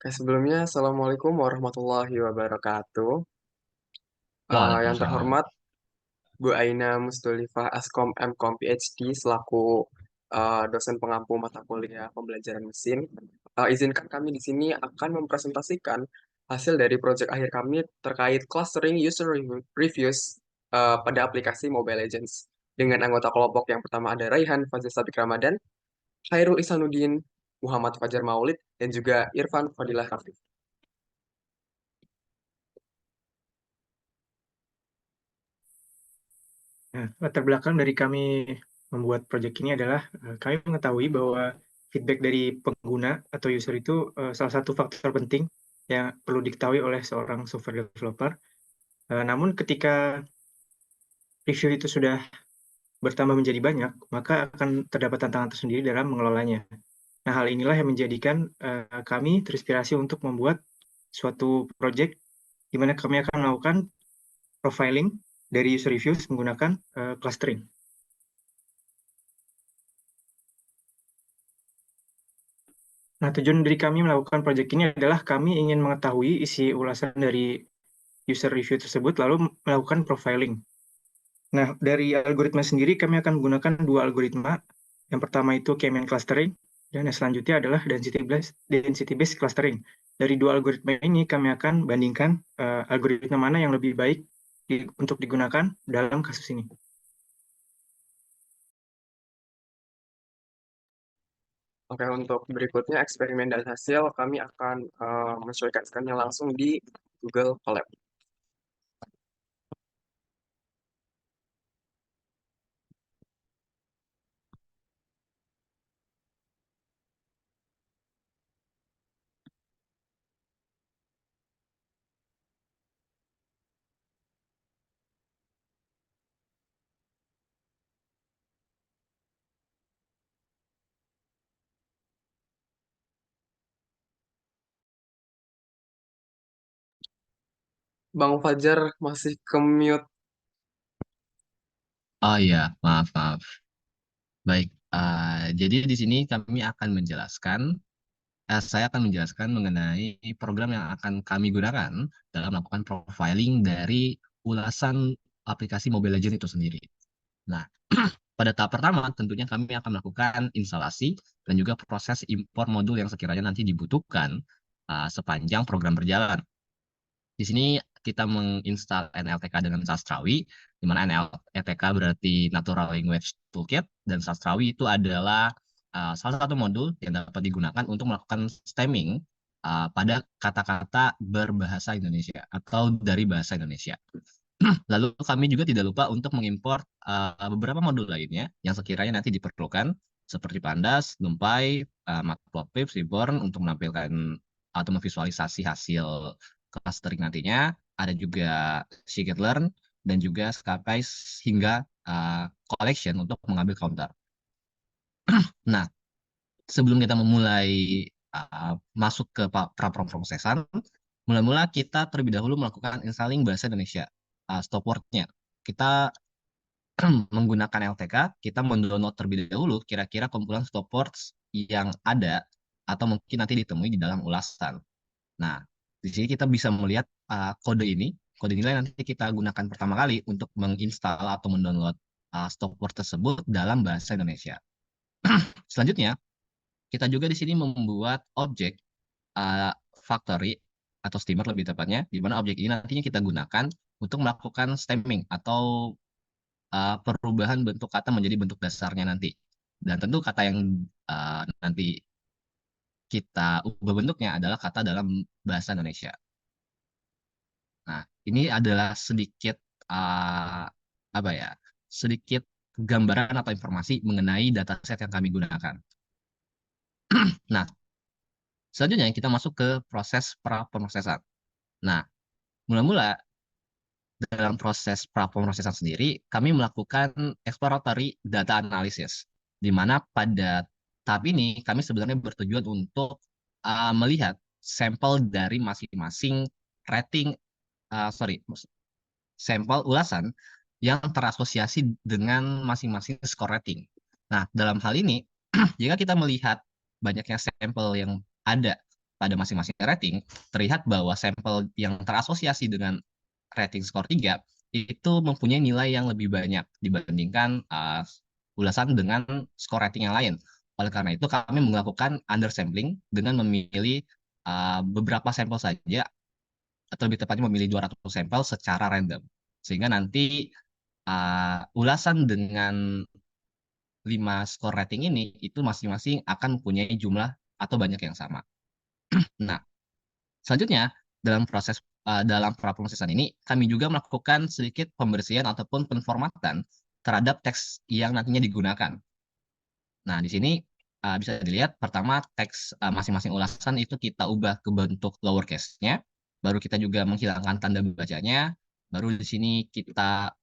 Oke, sebelumnya Assalamualaikum warahmatullahi wabarakatuh. Yang Waalaikumsalam. terhormat Bu Aina Mustolifah Askom Mkom PhD selaku dosen pengampu mata kuliah pembelajaran mesin. Izinkan kami di sini akan mempresentasikan hasil dari proyek akhir kami terkait clustering user reviews pada aplikasi Mobile Legends. Dengan anggota kelompok yang pertama ada Raihan Fazil Sabik Ramadan, Khairul Ihsanuddin, Muhammad Fajar Maulid, dan juga Irfan Fadilah Rafiq. Nah, latar belakang dari kami membuat proyek ini adalah kami mengetahui bahwa feedback dari pengguna atau user itu salah satu faktor penting yang perlu diketahui oleh seorang software developer. Namun ketika review itu sudah bertambah menjadi banyak, maka akan terdapat tantangan tersendiri dalam mengelolanya. Nah, hal inilah yang menjadikan kami terinspirasi untuk membuat suatu proyek di mana kami akan melakukan profiling dari user reviews menggunakan clustering. Nah, tujuan dari kami melakukan proyek ini adalah kami ingin mengetahui isi ulasan dari user review tersebut, lalu melakukan profiling. Nah, dari algoritma sendiri kami akan menggunakan dua algoritma. Yang pertama itu K-mean clustering, dan yang selanjutnya adalah density-based clustering. Dari dua algoritma ini kami akan bandingkan algoritma mana yang lebih baik untuk digunakan dalam kasus ini. Oke, untuk berikutnya eksperimen dan hasil kami akan menyesuaikannya langsung di Google Colab. Bang Fajar masih ke-mute. Oh iya, maaf, maaf. Baik, jadi di sini saya akan menjelaskan mengenai program yang akan kami gunakan dalam melakukan profiling dari ulasan aplikasi Mobile Legends itu sendiri. Nah, pada tahap pertama tentunya kami akan melakukan instalasi dan juga proses impor modul yang sekiranya nanti dibutuhkan sepanjang program berjalan. Di sini kita menginstal NLTK dengan Sastrawi, di mana NLTK berarti Natural Language Toolkit, dan Sastrawi itu adalah salah satu modul yang dapat digunakan untuk melakukan stemming pada kata-kata berbahasa Indonesia atau dari bahasa Indonesia. Lalu kami juga tidak lupa untuk mengimpor beberapa modul lainnya yang sekiranya nanti diperlukan, seperti Pandas, NumPy, Matplotlib, Seaborn untuk menampilkan atau memvisualisasi hasil clustering nantinya. Ada juga scikit-learn dan juga Scapase hingga collection untuk mengambil counter. Nah, sebelum kita memulai masuk ke praproses-prosesan, mula-mula kita terlebih dahulu melakukan installing bahasa Indonesia stop word-nya. Kita menggunakan LTK, kita mendownload terlebih dahulu kira-kira kumpulan stop words yang ada atau mungkin nanti ditemui di dalam ulasan. Nah, di sini kita bisa melihat kode ini. Kode nilai nanti kita gunakan pertama kali untuk menginstal atau mendownload stop word tersebut dalam bahasa Indonesia. Selanjutnya, kita juga di sini membuat objek factory atau steamer lebih tepatnya, di mana objek ini nantinya kita gunakan untuk melakukan stemming atau perubahan bentuk kata menjadi bentuk dasarnya nanti. Dan tentu kata yang nanti kita ubah bentuknya adalah kata dalam bahasa Indonesia. Nah, ini adalah sedikit uh, apa ya? Sedikit gambaran atau informasi mengenai dataset yang kami gunakan. Nah, selanjutnya kita masuk ke proses pra-pemrosesan. Nah, mula-mula dalam proses pra-pemrosesan sendiri, kami melakukan exploratory data analysis, di mana pada tahap ini kami sebenarnya bertujuan untuk melihat sampel dari masing-masing rating, sorry, sampel ulasan yang terasosiasi dengan masing-masing skor rating. Nah, dalam hal ini, jika kita melihat banyaknya sampel yang ada pada masing-masing rating, terlihat bahwa sampel yang terasosiasi dengan rating skor 3 itu mempunyai nilai yang lebih banyak dibandingkan ulasan dengan skor rating yang lain. Oleh karena itu, kami melakukan undersampling dengan memilih beberapa sampel saja, atau lebih tepatnya memilih 200 sampel secara random. Sehingga nanti ulasan dengan 5 skor rating ini, itu masing-masing akan mempunyai jumlah atau banyak yang sama. Nah, selanjutnya, dalam praproses ini, kami juga melakukan sedikit pembersihan ataupun penformatan terhadap teks yang nantinya digunakan. Nah, di sini bisa dilihat, pertama teks masing-masing ulasan itu kita ubah ke bentuk lowercase-nya, baru kita juga menghilangkan tanda bacanya, baru di sini kita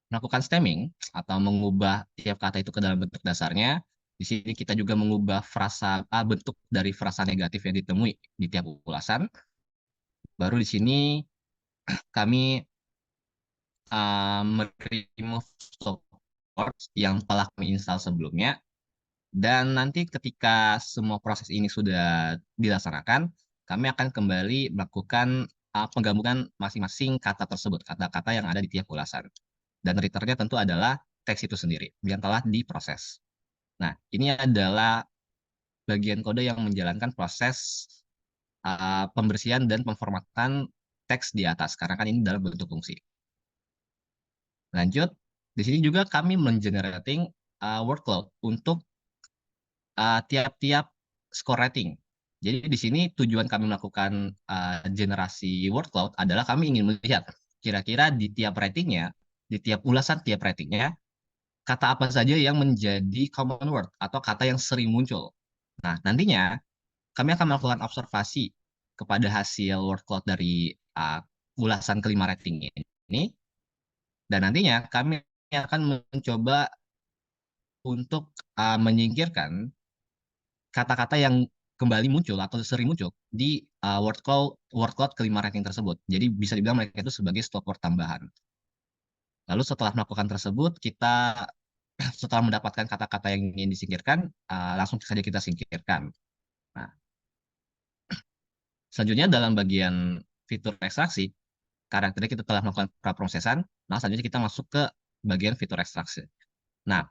melakukan stemming atau mengubah tiap kata itu ke dalam bentuk dasarnya. Di sini kita juga mengubah bentuk dari frasa negatif yang ditemui di tiap ulasan. Baru di sini kami remove support yang telah kami install sebelumnya. Dan nanti ketika semua proses ini sudah dilaksanakan, kami akan kembali melakukan penggabungan masing-masing kata tersebut, kata-kata yang ada di tiap ulasan. Dan returnnya tentu adalah teks itu sendiri yang telah diproses. Nah, ini adalah bagian kode yang menjalankan proses pembersihan dan pemformatan teks di atas, karena kan ini dalam bentuk fungsi. Lanjut, di sini juga kami mengenerating workload untuk tiap-tiap score rating. Jadi di sini tujuan kami melakukan generasi word cloud adalah kami ingin melihat kira-kira di tiap ratingnya, di tiap ulasan tiap ratingnya, kata apa saja yang menjadi common word atau kata yang sering muncul. Nah, nantinya kami akan melakukan observasi kepada hasil word cloud dari ulasan kelima rating ini, dan nantinya kami akan mencoba untuk menyingkirkan kata-kata yang kembali muncul atau sering muncul di word cloud kelima rating tersebut. Jadi bisa dibilang mereka itu sebagai stop word tambahan. Lalu setelah melakukan tersebut, kita setelah mendapatkan kata-kata yang ingin disingkirkan, langsung saja kita singkirkan. Nah, selanjutnya dalam bagian fitur ekstraksi, karena tadi kita telah melakukan praprosesan, nah selanjutnya kita masuk ke bagian fitur ekstraksi. Nah,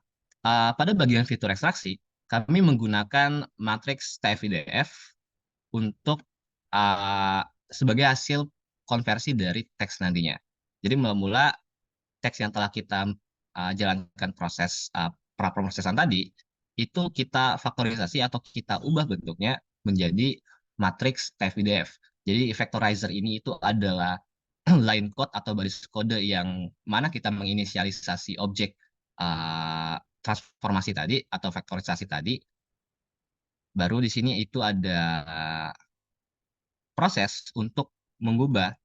pada bagian fitur ekstraksi, kami menggunakan matriks TF-IDF untuk sebagai hasil konversi dari teks nantinya. Jadi mula-mula teks yang telah kita jalankan proses praprosesan tadi, itu kita faktorisasi atau kita ubah bentuknya menjadi matriks TF-IDF. Jadi vectorizer ini itu adalah line code atau baris kode yang mana kita menginisialisasi objek transformasi tadi atau vektorisasi tadi. Baru di sini itu ada proses untuk mengubah,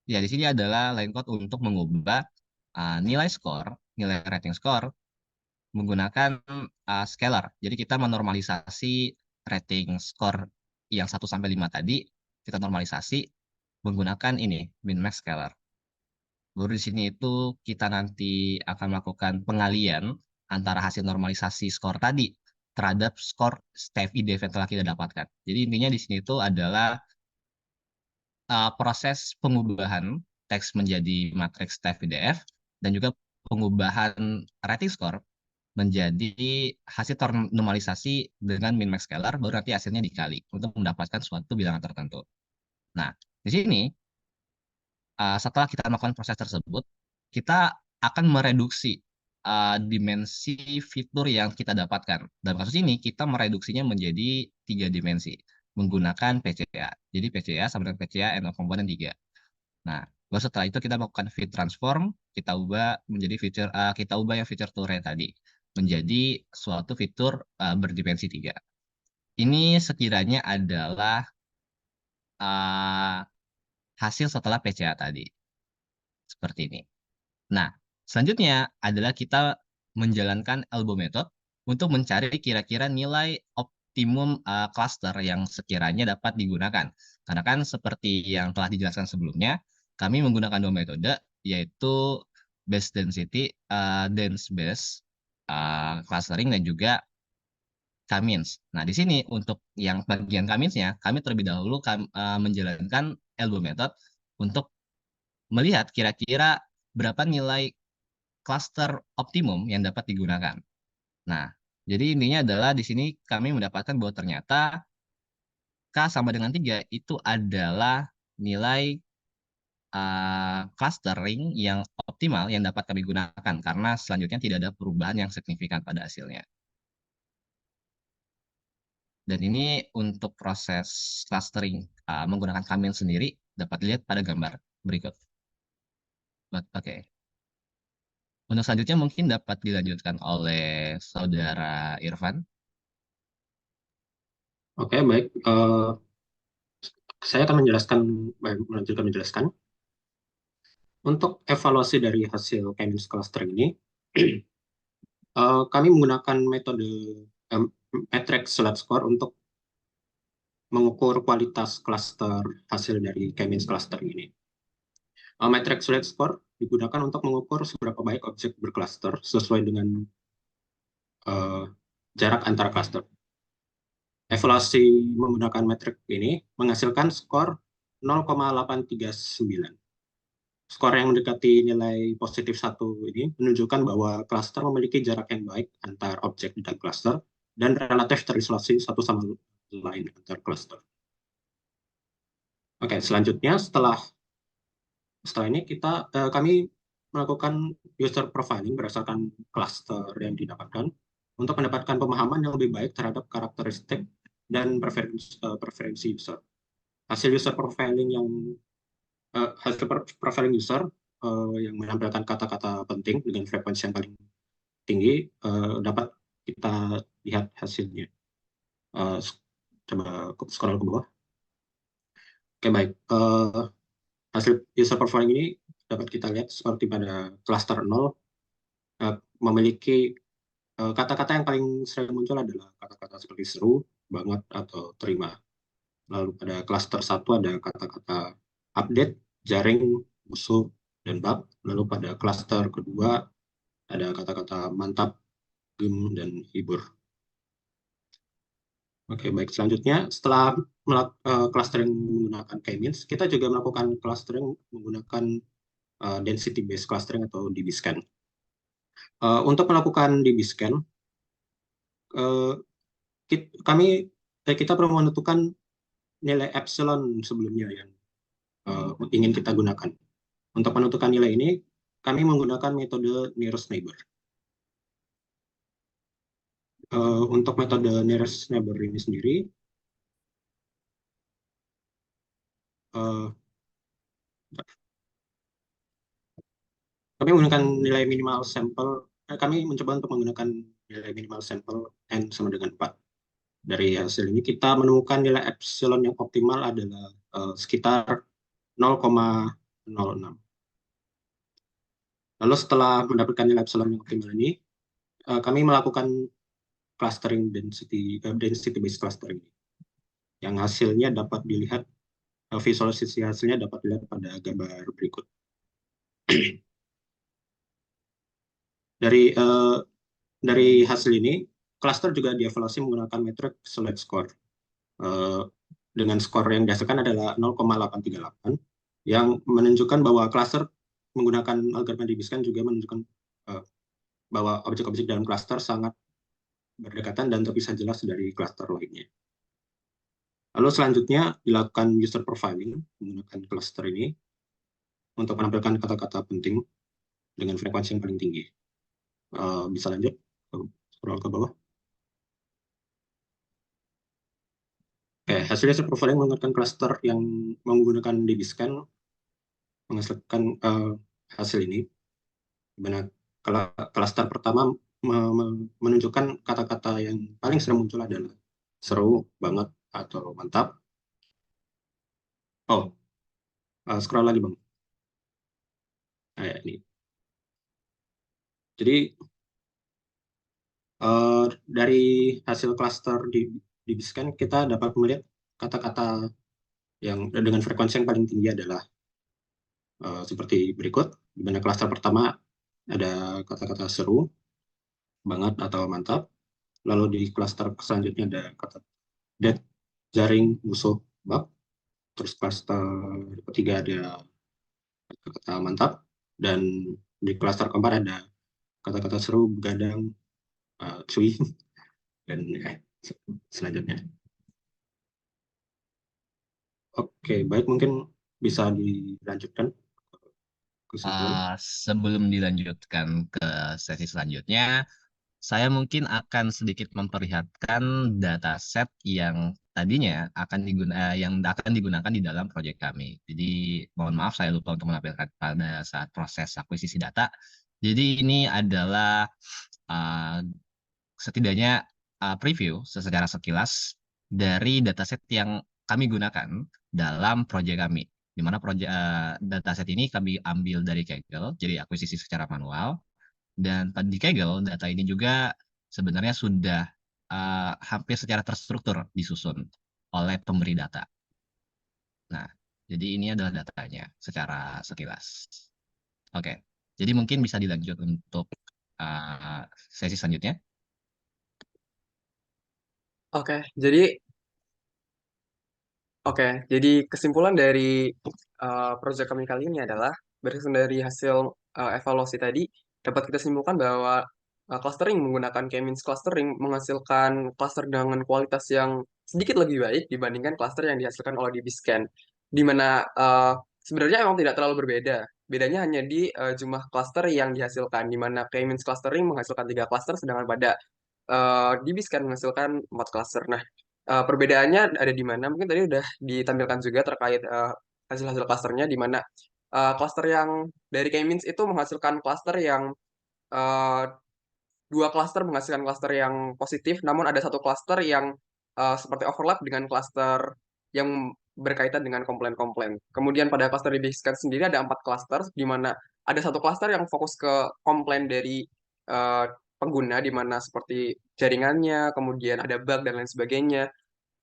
ya di sini adalah line code untuk mengubah nilai rating skor menggunakan scalar. Jadi kita menormalisasi rating skor yang 1 sampai 5 tadi, kita normalisasi menggunakan ini min max scalar. Baru di sini itu kita nanti akan melakukan pengalian antara hasil normalisasi skor tadi terhadap skor TF-IDF yang telah kita dapatkan. Jadi intinya di sini itu adalah proses pengubahan teks menjadi matriks TF-IDF dan juga pengubahan rating score menjadi hasil normalisasi dengan min max scalar, baru nanti hasilnya dikali untuk mendapatkan suatu bilangan tertentu. Nah, di sini setelah kita melakukan proses tersebut, kita akan mereduksi dimensi fitur yang kita dapatkan. Dalam kasus ini, kita mereduksinya menjadi 3 dimensi menggunakan PCA. Jadi PCA sama dengan PCA and komponen 3. Nah, baru setelah itu kita melakukan fit transform, kita ubah menjadi kita ubah yang feature to array tadi menjadi suatu fitur berdimensi 3. Ini sekiranya adalah hasil setelah PCA tadi. Seperti ini. Nah, selanjutnya adalah kita menjalankan elbow method untuk mencari kira-kira nilai optimum cluster yang sekiranya dapat digunakan. Karena kan seperti yang telah dijelaskan sebelumnya, kami menggunakan 2 metode, yaitu base density, dense base clustering, dan juga K-means. Nah, di sini untuk yang bagian K-means-nya, kami terlebih dahulu menjalankan elbow method untuk melihat kira-kira berapa nilai cluster optimum yang dapat digunakan. Nah, jadi intinya adalah di sini kami mendapatkan bahwa ternyata K sama dengan 3 itu adalah nilai clustering yang optimal yang dapat kami gunakan karena selanjutnya tidak ada perubahan yang signifikan pada hasilnya. Dan ini untuk proses clustering menggunakan K-means sendiri dapat dilihat pada gambar berikut. Oke. Untuk selanjutnya mungkin dapat dilanjutkan oleh Saudara Irfan. Oke, baik. Saya akan melanjutkan menjelaskan. Untuk evaluasi dari hasil K-means clustering ini, kami menggunakan metode matrix select score untuk mengukur kualitas cluster hasil dari K-means clustering ini. Matrix select score digunakan untuk mengukur seberapa baik objek berkluster sesuai dengan jarak antara cluster. Evaluasi menggunakan metrik ini menghasilkan skor 0,839. Skor yang mendekati nilai positif 1 ini menunjukkan bahwa cluster memiliki jarak yang baik antar objek dan cluster dan relatif terisolasi satu sama lain antar cluster. Oke, selanjutnya setelah ini kami melakukan user profiling berdasarkan cluster yang didapatkan untuk mendapatkan pemahaman yang lebih baik terhadap karakteristik dan preferensi user. Hasil profiling user yang menampilkan kata-kata penting dengan frekuensi yang paling tinggi dapat kita lihat hasilnya. Coba scroll ke bawah. Oke, baik. Hasil user profiling ini dapat kita lihat seperti pada cluster 0 memiliki kata-kata yang paling sering muncul adalah kata-kata seperti seru, banget, atau terima. Lalu pada cluster 1 ada kata-kata update, jaring, musuh, dan bug. Lalu pada cluster kedua ada kata-kata mantap, gem, dan hibur. Oke, baik. Selanjutnya, setelah clustering menggunakan K-means, kita juga melakukan clustering menggunakan density-based clustering atau DB-scan. Untuk melakukan DB-scan, kita perlu menentukan nilai epsilon sebelumnya yang ingin kita gunakan. Untuk menentukan nilai ini, kami menggunakan metode nearest neighbor. Untuk metode nearest neighbor ini sendiri, kami menggunakan nilai minimal sampel. Kami mencoba untuk menggunakan nilai minimal sampel n sama dengan 4. Dari hasil ini kita menemukan nilai epsilon yang optimal adalah sekitar 0,06. Lalu setelah mendapatkan nilai epsilon yang optimal ini, kami melakukan clustering density-based clustering, yang hasilnya dapat dilihat, visualisasi hasilnya dapat dilihat pada gambar berikut. Dari hasil ini, cluster juga dievaluasi menggunakan metrik select score. Dengan skor yang dihasilkan adalah 0,838, yang menunjukkan bahwa cluster menggunakan algoritma DB-scan juga menunjukkan bahwa objek-objek dalam cluster sangat berdekatan dan terpisah jelas dari cluster lainnya. Lalu selanjutnya dilakukan user profiling menggunakan cluster ini untuk menampilkan kata-kata penting dengan frekuensi yang paling tinggi. Bisa lanjut, scroll ke bawah. Oke, hasil user profiling menggunakan cluster yang menggunakan DB-scan menghasilkan hasil ini, di mana cluster pertama menunjukkan kata-kata yang paling sering muncul adalah seru, banget, atau mantap. Scroll lagi, Bang. Ini. Jadi, dari hasil cluster DB-scan, kita dapat melihat kata-kata yang dengan frekuensi yang paling tinggi adalah seperti berikut, di mana cluster pertama ada kata-kata seru, banget, atau mantap. Lalu di klaster selanjutnya ada kata dead, jaring, musuh, bug. Terus klaster ketiga ada kata mantap. Dan di klaster keempat ada kata-kata seru, begadang, cuy, dan selanjutnya. Oke, baik, mungkin bisa dilanjutkan kesimpulan. Sebelum dilanjutkan ke sesi selanjutnya, saya mungkin akan sedikit memperlihatkan dataset yang tadinya yang akan digunakan di dalam proyek kami. Jadi mohon maaf saya lupa untuk menampilkan pada saat proses akuisisi data. Jadi ini adalah uh, setidaknya preview secara sekilas dari dataset yang kami gunakan dalam proyek kami. Di mana dataset ini kami ambil dari Kaggle, jadi akuisisi secara manual. Dan di Kaggle, data ini juga sebenarnya sudah hampir secara terstruktur disusun oleh pemberi data. Nah, jadi ini adalah datanya secara sekilas. Oke, jadi mungkin bisa dilanjut untuk sesi selanjutnya. Oke, jadi kesimpulan dari proyek kami kali ini adalah berdasarkan dari hasil evaluasi tadi dapat kita simpulkan bahwa clustering menggunakan K-means clustering menghasilkan cluster dengan kualitas yang sedikit lebih baik dibandingkan cluster yang dihasilkan oleh DBScan, di mana sebenarnya emang tidak terlalu berbeda. Bedanya hanya di jumlah cluster yang dihasilkan, di mana K-means clustering menghasilkan 3 cluster, sedangkan pada DBScan menghasilkan 4 cluster. Nah, perbedaannya ada di mana? Mungkin tadi udah ditampilkan juga terkait hasil-hasil klasternya, di mana klaster yang dari K-means itu menghasilkan klaster yang eh, 2 klaster menghasilkan klaster yang positif, namun ada 1 klaster yang seperti overlap dengan klaster yang berkaitan dengan komplain-komplain. Kemudian pada klaster di Basic sendiri ada 4 klaster, di mana ada 1 klaster yang fokus ke komplain dari eh, pengguna, di mana seperti jaringannya, kemudian ada bug dan lain sebagainya.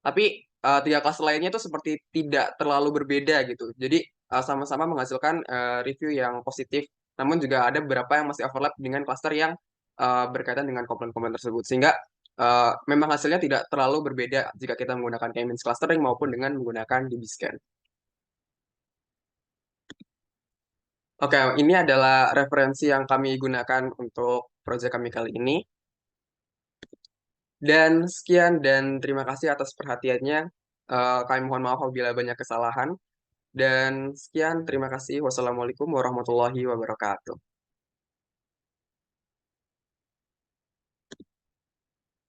Tapi 3 klaster lainnya itu seperti tidak terlalu berbeda gitu. Jadi sama-sama menghasilkan review yang positif, namun juga ada beberapa yang masih overlap dengan klaster yang berkaitan dengan komponen-komponen tersebut. Sehingga memang hasilnya tidak terlalu berbeda jika kita menggunakan K-means clustering maupun dengan menggunakan DBScan. Oke, ini adalah referensi yang kami gunakan untuk proyek kami kali ini. Dan sekian dan terima kasih atas perhatiannya. Kami mohon maaf apabila banyak kesalahan. Dan sekian, terima kasih. Wassalamualaikum warahmatullahi wabarakatuh.